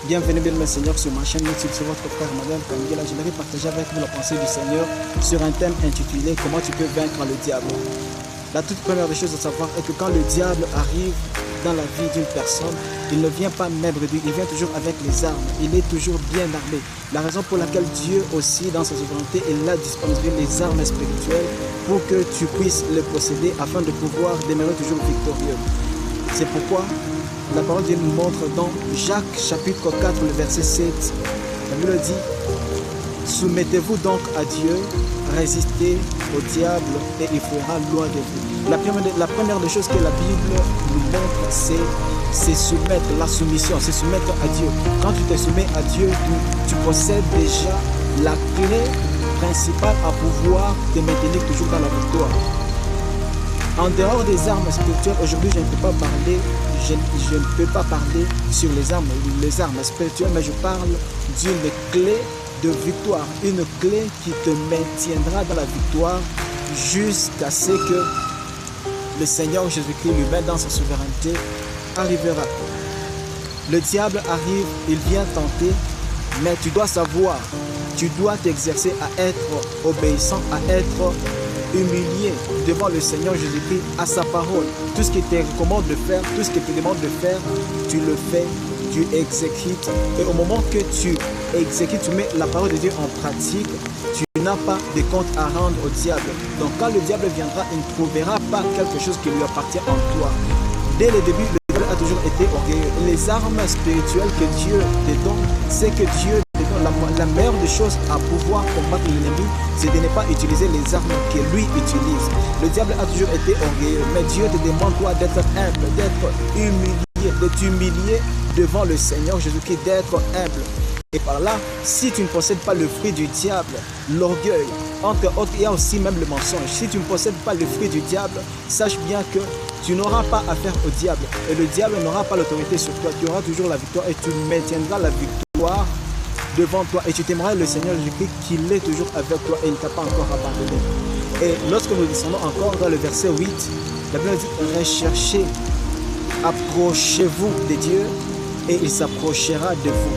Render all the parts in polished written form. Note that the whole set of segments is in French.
Bienvenue, bien, mes seigneurs, sur ma chaîne YouTube, sur votre frère Emmanuel Kangela. J'aimerais partager avec vous la pensée du Seigneur sur un thème intitulé « Comment tu peux vaincre le diable ». La toute première des choses à savoir est que quand le diable arrive dans la vie d'une personne, il ne vient pas maigre, il vient toujours avec les armes, il est toujours bien armé. La raison pour laquelle Dieu aussi, dans sa souveraineté, il a disponible les armes spirituelles pour que tu puisses les posséder afin de pouvoir demeurer toujours victorieux. C'est pourquoi la parole de Dieu nous montre dans Jacques chapitre 4, le verset 7, la Bible dit « Soumettez-vous donc à Dieu, résistez au diable et il fuira loin de vous. » La première des choses que la Bible nous montre, c'est soumettre, la soumission, c'est soumettre à Dieu. Quand tu te soumets à Dieu, tu possèdes déjà la clé principale à pouvoir te maintenir toujours dans la victoire. En dehors des armes spirituelles, aujourd'hui je ne peux pas parler sur les armes spirituelles, mais je parle d'une clé de victoire, une clé qui te maintiendra dans la victoire jusqu'à ce que le Seigneur Jésus-Christ lui-même dans sa souveraineté arrivera. Le diable arrive, il vient tenter, mais tu dois savoir, tu dois t'exercer à être obéissant, à être humilié devant le Seigneur Jésus-Christ, à sa parole. Tout ce qu'il te recommande de faire, tout ce qu'il te demande de faire, tu le fais, tu exécutes. Et au moment que tu exécutes, tu mets la parole de Dieu en pratique, tu n'as pas de compte à rendre au diable. Donc quand le diable viendra, il ne trouvera pas quelque chose qui lui appartient en toi. Dès le début, le diable a toujours été orgueilleux. Les armes spirituelles que Dieu te donne, c'est que Dieu te donne la meilleure des choses à pouvoir combattre l'ennemi, c'est de ne pas utiliser les armes que lui utilise. Le diable a toujours été orgueilleux, mais Dieu te demande toi d'être humble, d'être humilié, de t'humilier devant le Seigneur Jésus-Christ, d'être humble. Et par là, si tu ne possèdes pas le fruit du diable, l'orgueil, entre autres, il y a aussi même le mensonge. Si tu ne possèdes pas le fruit du diable, sache bien que tu n'auras pas affaire au diable. Et le diable n'aura pas l'autorité sur toi. Tu auras toujours la victoire et tu maintiendras la victoire devant toi. Et tu t'aimeras le Seigneur Jésus-Christ qu'il est toujours avec toi et il ne t'a pas encore abandonné. Et lorsque nous descendons encore dans le verset 8, la Bible dit « Recherchez, approchez-vous de Dieu et il s'approchera de vous. »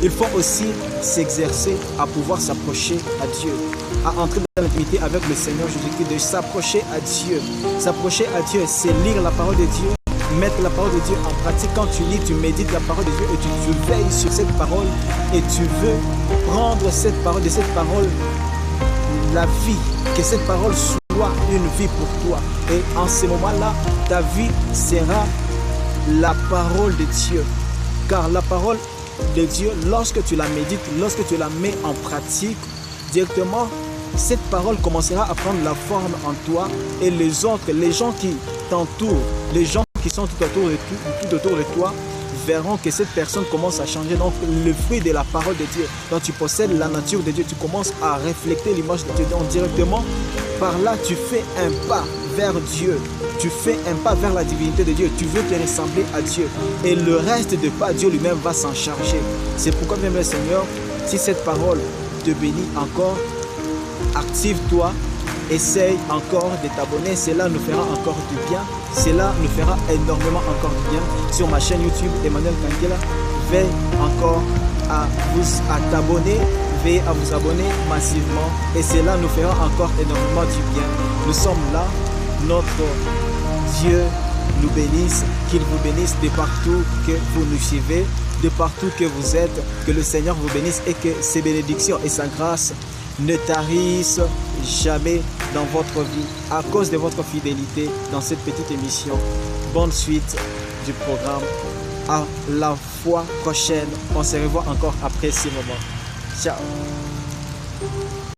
Il faut aussi s'exercer à pouvoir s'approcher à Dieu, à entrer dans l'intimité avec le Seigneur Jésus-Christ, de s'approcher à Dieu. S'approcher à Dieu, c'est lire la parole de Dieu, mettre la parole de Dieu en pratique. Quand tu lis, tu médites la parole de Dieu et tu veilles sur cette parole et tu veux prendre cette parole, de cette parole, la vie, que cette parole soit une vie pour toi. Et en ce moment-là, ta vie sera la parole de Dieu. Car la parole de Dieu, lorsque tu la médites, lorsque tu la mets en pratique, directement, cette parole commencera à prendre la forme en toi et les autres, les gens qui t'entourent, les gens qui sont tout autour de toi, verront que cette personne commence à changer. Donc, le fruit de la parole de Dieu, donc tu possèdes la nature de Dieu, tu commences à refléter l'image de Dieu. Donc, directement, par là, tu fais un pas vers Dieu. Tu fais un pas vers la divinité de Dieu. Tu veux te ressembler à Dieu. Et le reste de pas, Dieu lui-même va s'en charger. C'est pourquoi, même le Seigneur, si cette parole te bénit encore, active-toi, essaye encore de t'abonner. Cela nous fera encore du bien. Cela nous fera énormément encore du bien. Sur ma chaîne YouTube, Emmanuel Kangela, veille encore à t'abonner. Veillez à vous abonner massivement. Et cela nous fera encore énormément du bien. Nous sommes là. Notre Dieu nous bénisse, qu'il vous bénisse de partout que vous nous suivez, de partout que vous êtes, que le Seigneur vous bénisse et que ses bénédictions et sa grâce ne tarissent jamais dans votre vie à cause de votre fidélité dans cette petite émission. Bonne suite du programme. À la fois prochaine. On se revoit encore après ce moment. Ciao.